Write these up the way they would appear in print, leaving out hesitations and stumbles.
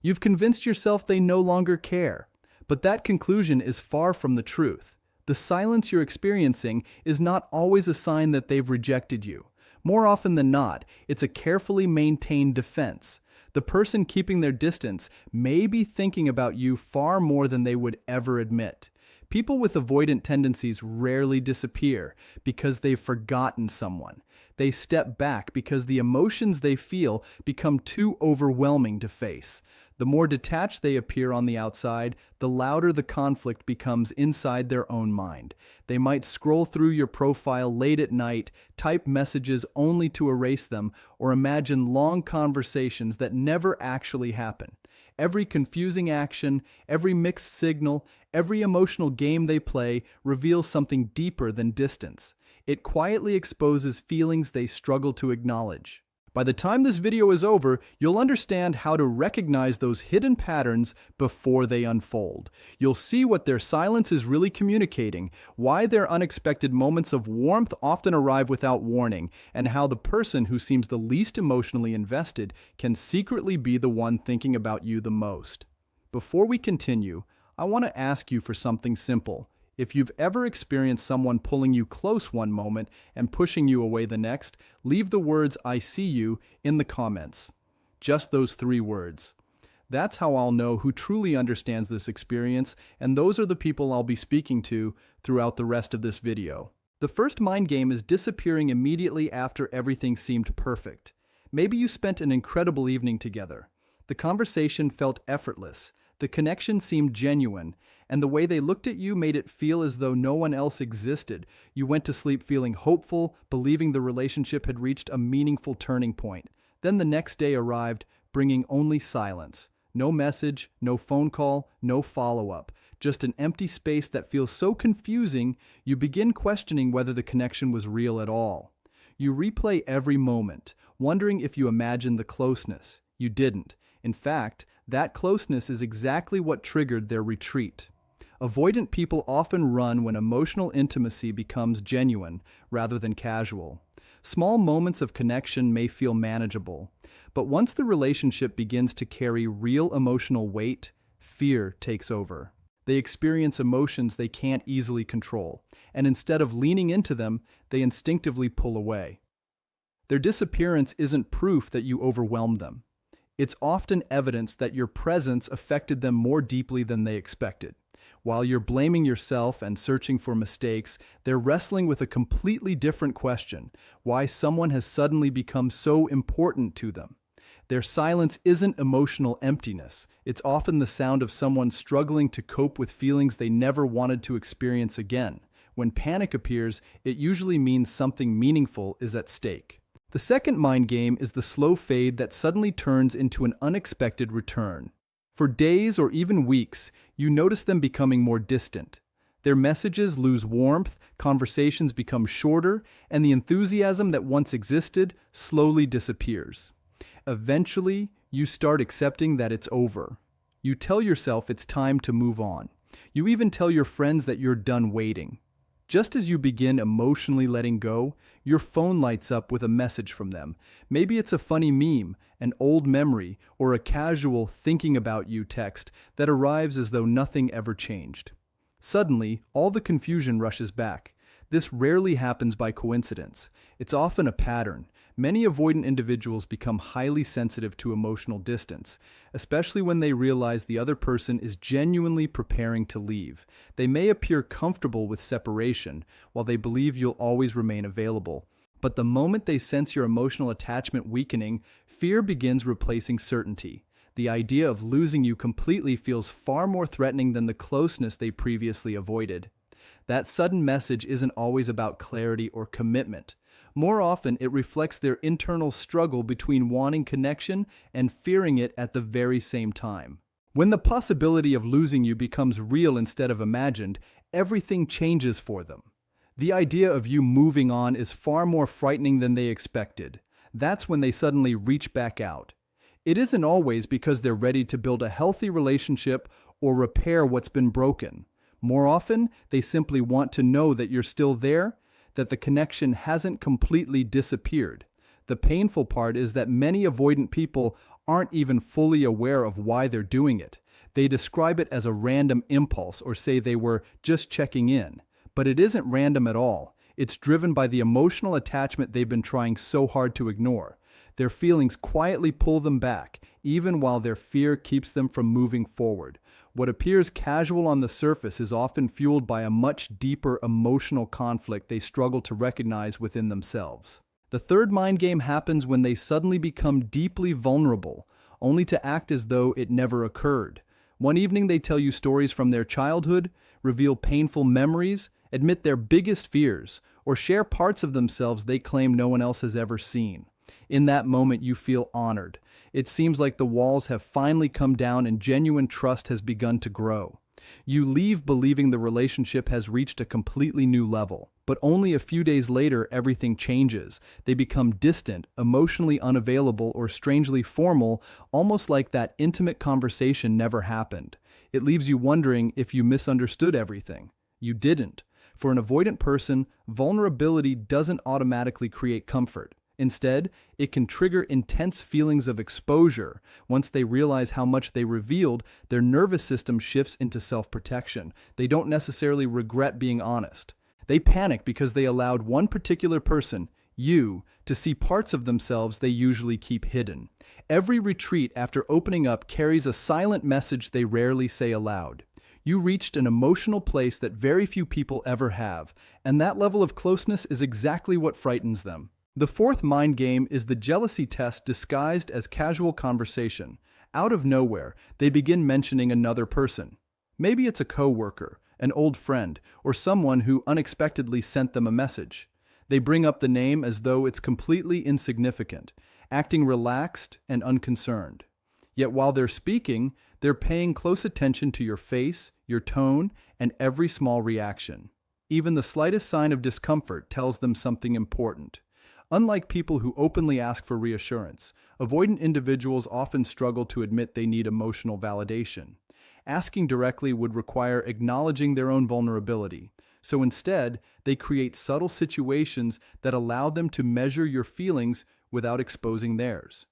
You've convinced yourself they no longer care. But that conclusion is far from the truth. The silence you're experiencing is not always a sign that they've rejected you. More often than not, it's a carefully maintained defense. The person keeping their distance may be thinking about you far more than they would ever admit. People with avoidant tendencies rarely disappear because they've forgotten someone. They step back because the emotions they feel become too overwhelming to face. The more detached they appear on the outside, the louder the conflict becomes inside their own mind. They might scroll through your profile late at night, type messages only to erase them, or imagine long conversations that never actually happen. Every confusing action, every mixed signal, every emotional game they play reveals something deeper than distance. It quietly exposes feelings they struggle to acknowledge. By the time this video is over, you'll understand how to recognize those hidden patterns before they unfold. You'll see what their silence is really communicating, why their unexpected moments of warmth often arrive without warning, and how the person who seems the least emotionally invested can secretly be the one thinking about you the most. Before we continue, I want to ask you for something simple. If you've ever experienced someone pulling you close one moment and pushing you away the next, leave the words "I see you" in the comments. Just those 3 words. That's how I'll know who truly understands this experience, and those are the people I'll be speaking to throughout the rest of this video. The first mind game is disappearing immediately after everything seemed perfect. Maybe you spent an incredible evening together. The conversation felt effortless. The connection seemed genuine, and the way they looked at you made it feel as though no one else existed. You went to sleep feeling hopeful, believing the relationship had reached a meaningful turning point. Then the next day arrived, bringing only silence. No message, no phone call, no follow-up. Just an empty space that feels so confusing, you begin questioning whether the connection was real at all. You replay every moment, wondering if you imagined the closeness. You didn't. In fact, that closeness is exactly what triggered their retreat. Avoidant people often run when emotional intimacy becomes genuine rather than casual. Small moments of connection may feel manageable, but once the relationship begins to carry real emotional weight, fear takes over. They experience emotions they can't easily control, and instead of leaning into them, they instinctively pull away. Their disappearance isn't proof that you overwhelmed them. It's often evidence that your presence affected them more deeply than they expected. While you're blaming yourself and searching for mistakes, they're wrestling with a completely different question: why someone has suddenly become so important to them. Their silence isn't emotional emptiness. It's often the sound of someone struggling to cope with feelings they never wanted to experience again. When panic appears, it usually means something meaningful is at stake. The second mind game is the slow fade that suddenly turns into an unexpected return. For days or even weeks, you notice them becoming more distant. Their messages lose warmth, conversations become shorter, and the enthusiasm that once existed slowly disappears. Eventually, you start accepting that it's over. You tell yourself it's time to move on. You even tell your friends that you're done waiting. Just as you begin emotionally letting go, your phone lights up with a message from them. Maybe it's a funny meme, an old memory, or a casual "thinking about you" text that arrives as though nothing ever changed. Suddenly, all the confusion rushes back. This rarely happens by coincidence. It's often a pattern. Many avoidant individuals become highly sensitive to emotional distance, especially when they realize the other person is genuinely preparing to leave. They may appear comfortable with separation, while they believe you'll always remain available. But the moment they sense your emotional attachment weakening, fear begins replacing certainty. The idea of losing you completely feels far more threatening than the closeness they previously avoided. That sudden message isn't always about clarity or commitment. More often, it reflects their internal struggle between wanting connection and fearing it at the very same time. When the possibility of losing you becomes real instead of imagined, everything changes for them. The idea of you moving on is far more frightening than they expected. That's when they suddenly reach back out. It isn't always because they're ready to build a healthy relationship or repair what's been broken. More often, they simply want to know that you're still there, that the connection hasn't completely disappeared. The painful part is that many avoidant people aren't even fully aware of why they're doing it. They describe it as a random impulse or say they were just checking in. But it isn't random at all. It's driven by the emotional attachment they've been trying so hard to ignore. Their feelings quietly pull them back, even while their fear keeps them from moving forward. What appears casual on the surface is often fueled by a much deeper emotional conflict they struggle to recognize within themselves. The third mind game happens when they suddenly become deeply vulnerable, only to act as though it never occurred. One evening they tell you stories from their childhood, reveal painful memories, admit their biggest fears, or share parts of themselves they claim no one else has ever seen. In that moment, you feel honored. It seems like the walls have finally come down and genuine trust has begun to grow. You leave believing the relationship has reached a completely new level. But only a few days later, everything changes. They become distant, emotionally unavailable, or strangely formal, almost like that intimate conversation never happened. It leaves you wondering if you misunderstood everything. You didn't. For an avoidant person, vulnerability doesn't automatically create comfort. Instead, it can trigger intense feelings of exposure. Once they realize how much they revealed, their nervous system shifts into self-protection. They don't necessarily regret being honest. They panic because they allowed one particular person, you, to see parts of themselves they usually keep hidden. Every retreat after opening up carries a silent message they rarely say aloud. You reached an emotional place that very few people ever have, and that level of closeness is exactly what frightens them. The fourth mind game is the jealousy test disguised as casual conversation. Out of nowhere, they begin mentioning another person. Maybe it's a coworker, an old friend, or someone who unexpectedly sent them a message. They bring up the name as though it's completely insignificant, acting relaxed and unconcerned. Yet while they're speaking, they're paying close attention to your face, your tone, and every small reaction. Even the slightest sign of discomfort tells them something important. Unlike people who openly ask for reassurance, avoidant individuals often struggle to admit they need emotional validation. Asking directly would require acknowledging their own vulnerability. So instead, they create subtle situations that allow them to measure your feelings without exposing theirs.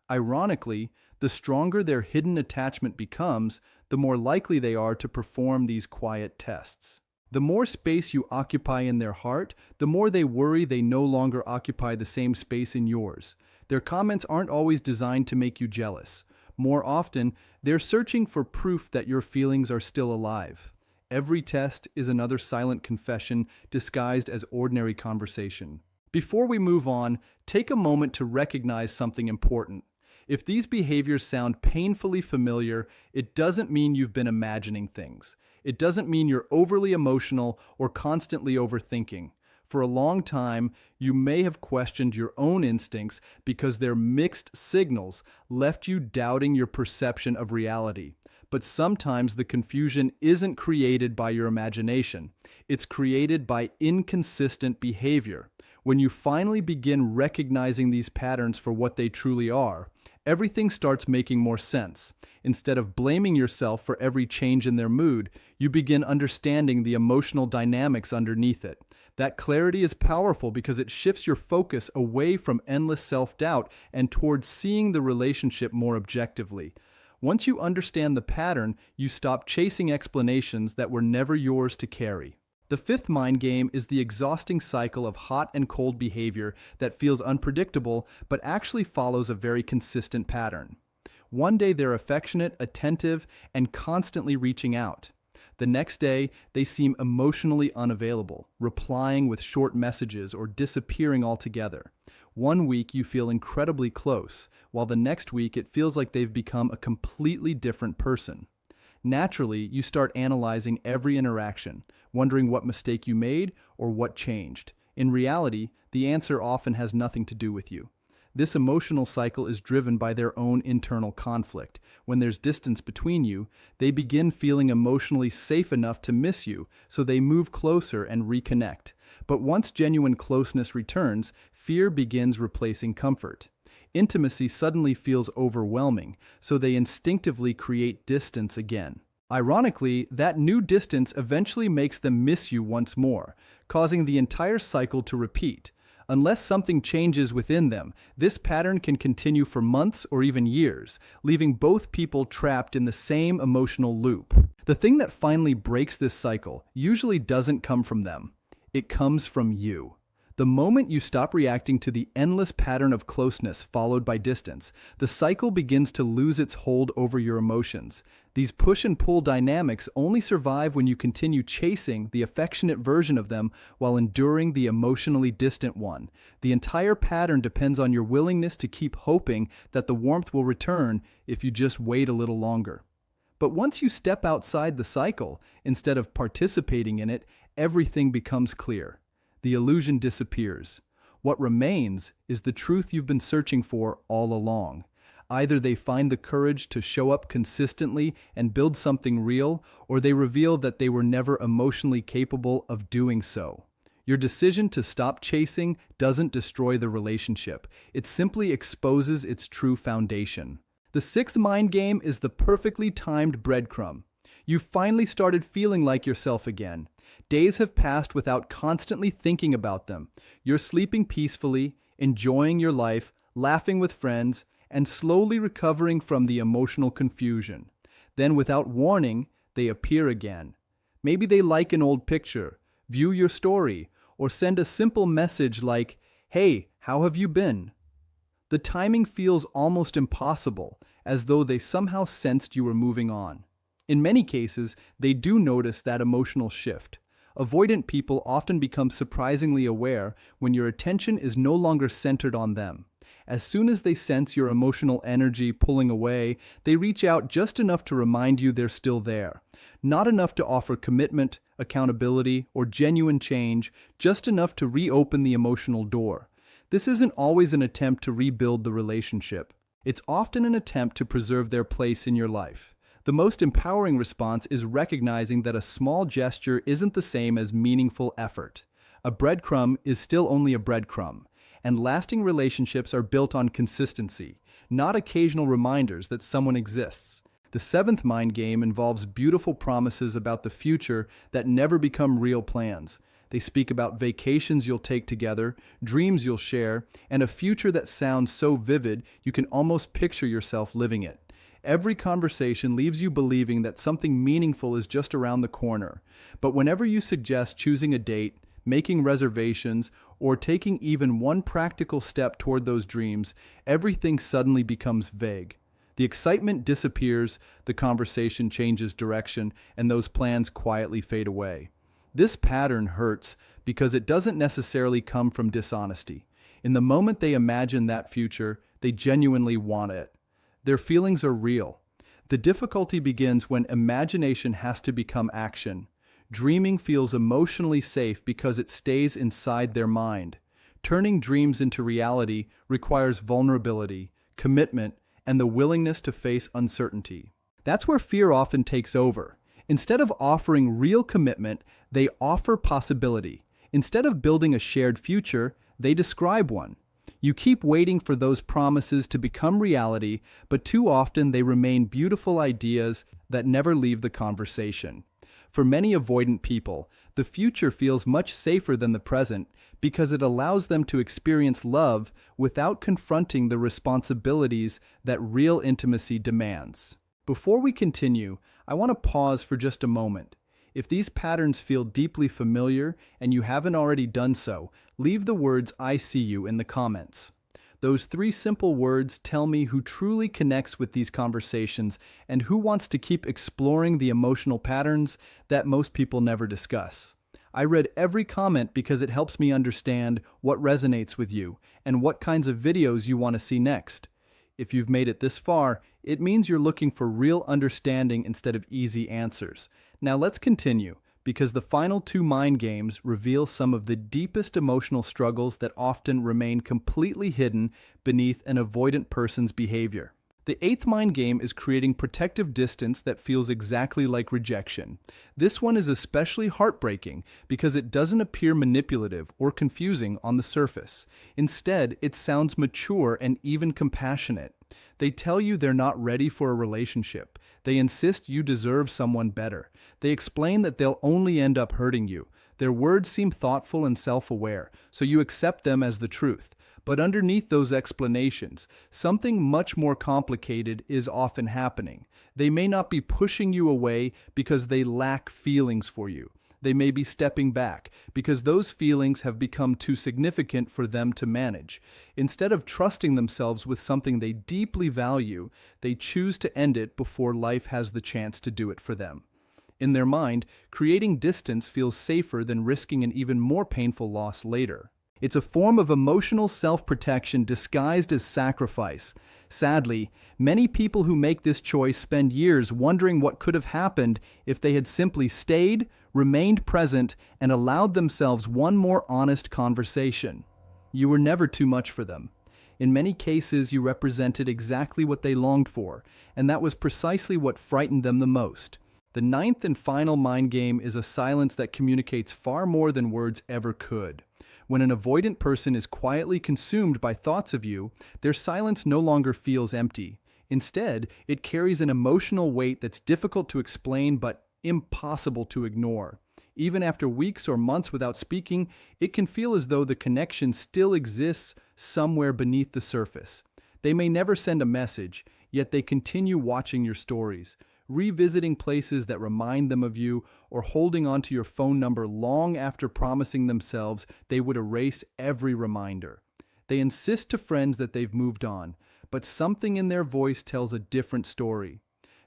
Ironically, the stronger their hidden attachment becomes, the more likely they are to perform these quiet tests. The more space you occupy in their heart, the more they worry they no longer occupy the same space in yours. Their comments aren't always designed to make you jealous. More often, they're searching for proof that your feelings are still alive. Every test is another silent confession disguised as ordinary conversation. Before we move on, take a moment to recognize something important. If these behaviors sound painfully familiar, it doesn't mean you've been imagining things. It doesn't mean you're overly emotional or constantly overthinking. For a long time, you may have questioned your own instincts because their mixed signals left you doubting your perception of reality. But sometimes the confusion isn't created by your imagination. It's created by inconsistent behavior. When you finally begin recognizing these patterns for what they truly are, everything starts making more sense. Instead of blaming yourself for every change in their mood, you begin understanding the emotional dynamics underneath it. That clarity is powerful because it shifts your focus away from endless self-doubt and towards seeing the relationship more objectively. Once you understand the pattern, you stop chasing explanations that were never yours to carry. The fifth mind game is the exhausting cycle of hot and cold behavior that feels unpredictable but actually follows a very consistent pattern. One day they're affectionate, attentive, and constantly reaching out. The next day, they seem emotionally unavailable, replying with short messages or disappearing altogether. One week you feel incredibly close, while the next week it feels like they've become a completely different person. Naturally, you start analyzing every interaction, wondering what mistake you made or what changed. In reality, the answer often has nothing to do with you. This emotional cycle is driven by their own internal conflict. When there's distance between you, they begin feeling emotionally safe enough to miss you, so they move closer and reconnect. But once genuine closeness returns, fear begins replacing comfort. Intimacy suddenly feels overwhelming, so they instinctively create distance again. Ironically, that new distance eventually makes them miss you once more, causing the entire cycle to repeat. Unless something changes within them, this pattern can continue for months or even years, leaving both people trapped in the same emotional loop. The thing that finally breaks this cycle usually doesn't come from them. It comes from you. The moment you stop reacting to the endless pattern of closeness followed by distance, the cycle begins to lose its hold over your emotions. These push and pull dynamics only survive when you continue chasing the affectionate version of them while enduring the emotionally distant one. The entire pattern depends on your willingness to keep hoping that the warmth will return if you just wait a little longer. But once you step outside the cycle, instead of participating in it, everything becomes clear. The illusion disappears. What remains is the truth you've been searching for all along. Either they find the courage to show up consistently and build something real, or they reveal that they were never emotionally capable of doing so. Your decision to stop chasing doesn't destroy the relationship. It simply exposes its true foundation. The sixth mind game is the perfectly timed breadcrumb. You've finally started feeling like yourself again. Days have passed without constantly thinking about them. You're sleeping peacefully, enjoying your life, laughing with friends, and slowly recovering from the emotional confusion. Then, without warning, they appear again. Maybe they like an old picture, view your story, or send a simple message like, "Hey, how have you been?" The timing feels almost impossible, as though they somehow sensed you were moving on. In many cases, they do notice that emotional shift. Avoidant people often become surprisingly aware when your attention is no longer centered on them. As soon as they sense your emotional energy pulling away, they reach out just enough to remind you they're still there. Not enough to offer commitment, accountability, or genuine change, just enough to reopen the emotional door. This isn't always an attempt to rebuild the relationship. It's often an attempt to preserve their place in your life. The most empowering response is recognizing that a small gesture isn't the same as meaningful effort. A breadcrumb is still only a breadcrumb, and lasting relationships are built on consistency, not occasional reminders that someone exists. The seventh mind game involves beautiful promises about the future that never become real plans. They speak about vacations you'll take together, dreams you'll share, and a future that sounds so vivid you can almost picture yourself living it. Every conversation leaves you believing that something meaningful is just around the corner. But whenever you suggest choosing a date, making reservations, or taking even one practical step toward those dreams, everything suddenly becomes vague. The excitement disappears, the conversation changes direction, and those plans quietly fade away. This pattern hurts because it doesn't necessarily come from dishonesty. In the moment they imagine that future, they genuinely want it. Their feelings are real. The difficulty begins when imagination has to become action. Dreaming feels emotionally safe because it stays inside their mind. Turning dreams into reality requires vulnerability, commitment, and the willingness to face uncertainty. That's where fear often takes over. Instead of offering real commitment, they offer possibility. Instead of building a shared future, they describe one. You keep waiting for those promises to become reality, but too often they remain beautiful ideas that never leave the conversation. For many avoidant people, the future feels much safer than the present because it allows them to experience love without confronting the responsibilities that real intimacy demands. Before we continue, I want to pause for just a moment. If these patterns feel deeply familiar and you haven't already done so, leave the words "I see you" in the comments. Those 3 simple words tell me who truly connects with these conversations and who wants to keep exploring the emotional patterns that most people never discuss. I read every comment because it helps me understand what resonates with you and what kinds of videos you want to see next. If you've made it this far, it means you're looking for real understanding instead of easy answers. Now let's continue, because the final 2 mind games reveal some of the deepest emotional struggles that often remain completely hidden beneath an avoidant person's behavior. The 8th mind game is creating protective distance that feels exactly like rejection. This one is especially heartbreaking because it doesn't appear manipulative or confusing on the surface. Instead, it sounds mature and even compassionate. They tell you they're not ready for a relationship. They insist you deserve someone better. They explain that they'll only end up hurting you. Their words seem thoughtful and self-aware, so you accept them as the truth. But underneath those explanations, something much more complicated is often happening. They may not be pushing you away because they lack feelings for you. They may be stepping back because those feelings have become too significant for them to manage. Instead of trusting themselves with something they deeply value, they choose to end it before life has the chance to do it for them. In their mind, creating distance feels safer than risking an even more painful loss later. It's a form of emotional self-protection disguised as sacrifice. Sadly, many people who make this choice spend years wondering what could have happened if they had simply stayed, remained present, and allowed themselves one more honest conversation. You were never too much for them. In many cases, you represented exactly what they longed for, and that was precisely what frightened them the most. The ninth and final mind game is a silence that communicates far more than words ever could. When an avoidant person is quietly consumed by thoughts of you, their silence no longer feels empty. Instead, it carries an emotional weight that's difficult to explain but impossible to ignore. Even after weeks or months without speaking, it can feel as though the connection still exists somewhere beneath the surface. They may never send a message, yet they continue watching your stories, revisiting places that remind them of you, or holding onto your phone number long after promising themselves they would erase every reminder. They insist to friends that they've moved on, but something in their voice tells a different story.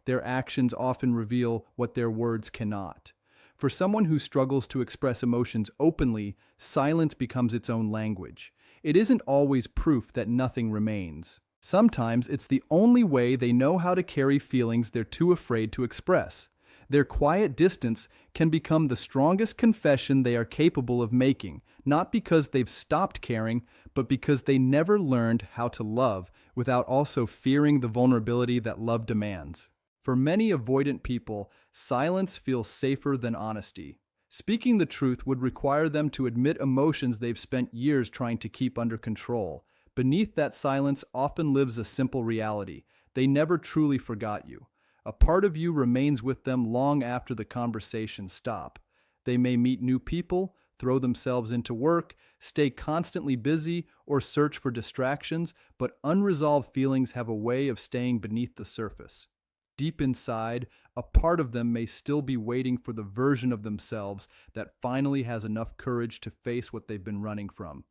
Their actions often reveal what their words cannot. For someone who struggles to express emotions openly, silence becomes its own language. It isn't always proof that nothing remains. Sometimes it's the only way they know how to carry feelings they're too afraid to express. Their quiet distance can become the strongest confession they are capable of making, not because they've stopped caring, but because they never learned how to love without also fearing the vulnerability that love demands. For many avoidant people, silence feels safer than honesty. Speaking the truth would require them to admit emotions they've spent years trying to keep under control. Beneath that silence often lives a simple reality. They never truly forgot you. A part of you remains with them long after the conversations stop. They may meet new people, throw themselves into work, stay constantly busy, or search for distractions, but unresolved feelings have a way of staying beneath the surface. Deep inside, a part of them may still be waiting for the version of themselves that finally has enough courage to face what they've been running from.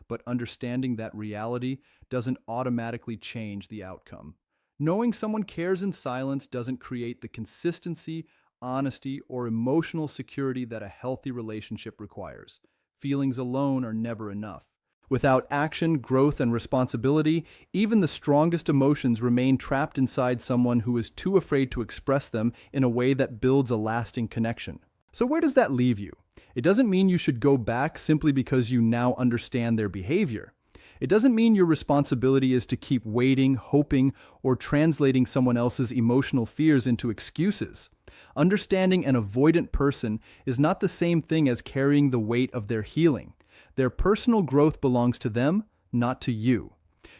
But understanding that reality doesn't automatically change the outcome. Knowing someone cares in silence doesn't create the consistency, honesty, or emotional security that a healthy relationship requires. Feelings alone are never enough. Without action, growth, and responsibility, even the strongest emotions remain trapped inside someone who is too afraid to express them in a way that builds a lasting connection. So where does that leave you? It doesn't mean you should go back simply because you now understand their behavior. It doesn't mean your responsibility is to keep waiting, hoping, or translating someone else's emotional fears into excuses. Understanding an avoidant person is not the same thing as carrying the weight of their healing. Their personal growth belongs to them, not to you.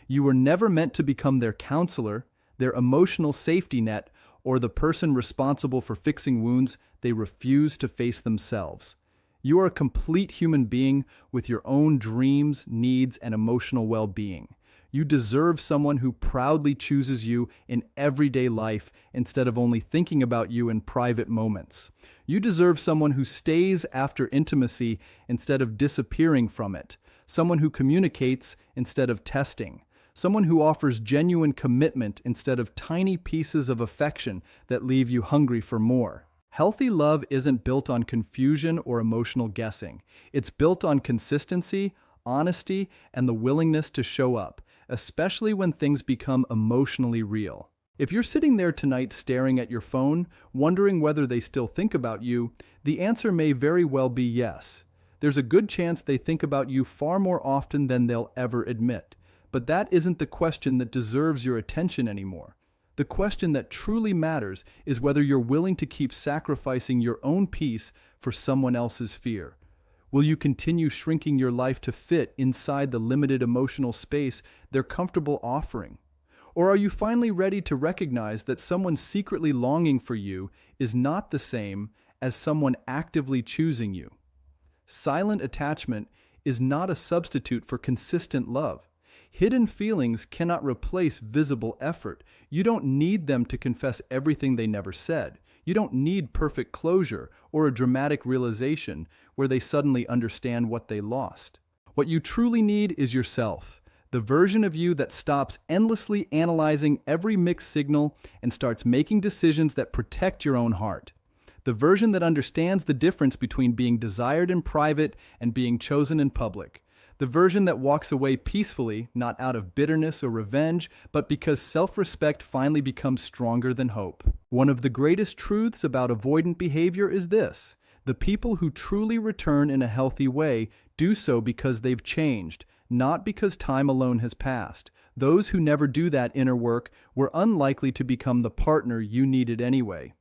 You were never meant to become their counselor, their emotional safety net, or the person responsible for fixing wounds they refuse to face themselves. You are a complete human being with your own dreams, needs, and emotional well-being. You deserve someone who proudly chooses you in everyday life instead of only thinking about you in private moments. You deserve someone who stays after intimacy instead of disappearing from it. Someone who communicates instead of testing. Someone who offers genuine commitment instead of tiny pieces of affection that leave you hungry for more. Healthy love isn't built on confusion or emotional guessing. It's built on consistency, honesty, and the willingness to show up, especially when things become emotionally real. If you're sitting there tonight staring at your phone, wondering whether they still think about you, the answer may very well be yes. There's a good chance they think about you far more often than they'll ever admit. But that isn't the question that deserves your attention anymore. The question that truly matters is whether you're willing to keep sacrificing your own peace for someone else's fear. Will you continue shrinking your life to fit inside the limited emotional space they're comfortable offering? Or are you finally ready to recognize that someone secretly longing for you is not the same as someone actively choosing you? Silent attachment is not a substitute for consistent love. Hidden feelings cannot replace visible effort. You don't need them to confess everything they never said. You don't need perfect closure or a dramatic realization where they suddenly understand what they lost. What you truly need is yourself, the version of you that stops endlessly analyzing every mixed signal and starts making decisions that protect your own heart. The version that understands the difference between being desired in private and being chosen in public. The version that walks away peacefully, not out of bitterness or revenge, but because self-respect finally becomes stronger than hope. One of the greatest truths about avoidant behavior is this: the people who truly return in a healthy way do so because they've changed, not because time alone has passed. Those who never do that inner work were unlikely to become the partner you needed anyway.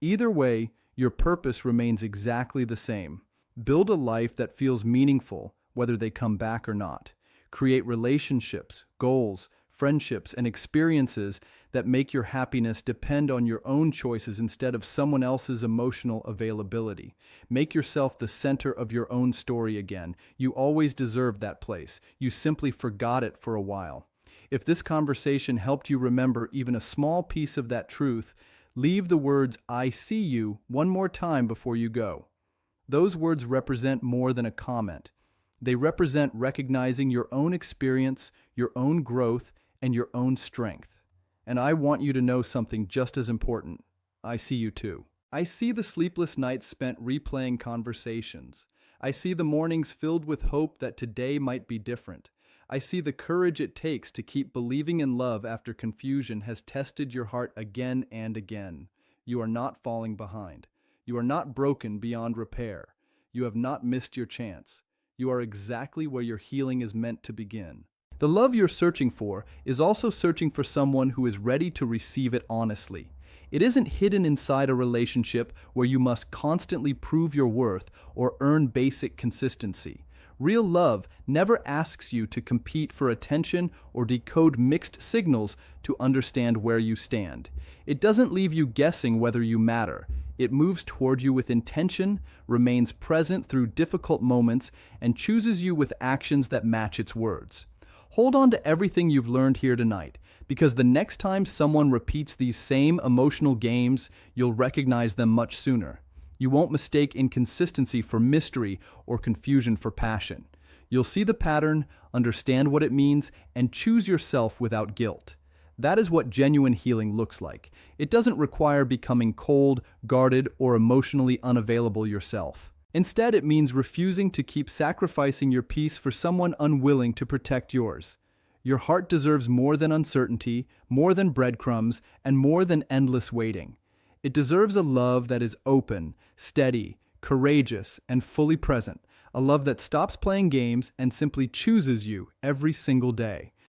Either way, your purpose remains exactly the same. Build a life that feels meaningful, whether they come back or not. Create relationships, goals, friendships, and experiences that make your happiness depend on your own choices instead of someone else's emotional availability. Make yourself the center of your own story again. You always deserve that place. You simply forgot it for a while. If this conversation helped you remember even a small piece of that truth, leave the words "I see you" one more time before you go. Those words represent more than a comment. They represent recognizing your own experience, your own growth, and your own strength. And I want you to know something just as important. I see you too. I see the sleepless nights spent replaying conversations. I see the mornings filled with hope that today might be different. I see the courage it takes to keep believing in love after confusion has tested your heart again and again. You are not falling behind. You are not broken beyond repair. You have not missed your chance. You are exactly where your healing is meant to begin. The love you're searching for is also searching for someone who is ready to receive it honestly. It isn't hidden inside a relationship where you must constantly prove your worth or earn basic consistency. Real love never asks you to compete for attention or decode mixed signals to understand where you stand. It doesn't leave you guessing whether you matter. It moves toward you with intention, remains present through difficult moments, and chooses you with actions that match its words. Hold on to everything you've learned here tonight, because the next time someone repeats these same emotional games, you'll recognize them much sooner. You won't mistake inconsistency for mystery or confusion for passion. You'll see the pattern, understand what it means, and choose yourself without guilt. That is what genuine healing looks like. It doesn't require becoming cold, guarded, or emotionally unavailable yourself. Instead, it means refusing to keep sacrificing your peace for someone unwilling to protect yours. Your heart deserves more than uncertainty, more than breadcrumbs, and more than endless waiting. It deserves a love that is open, steady, courageous, and fully present. A love that stops playing games and simply chooses you every single day.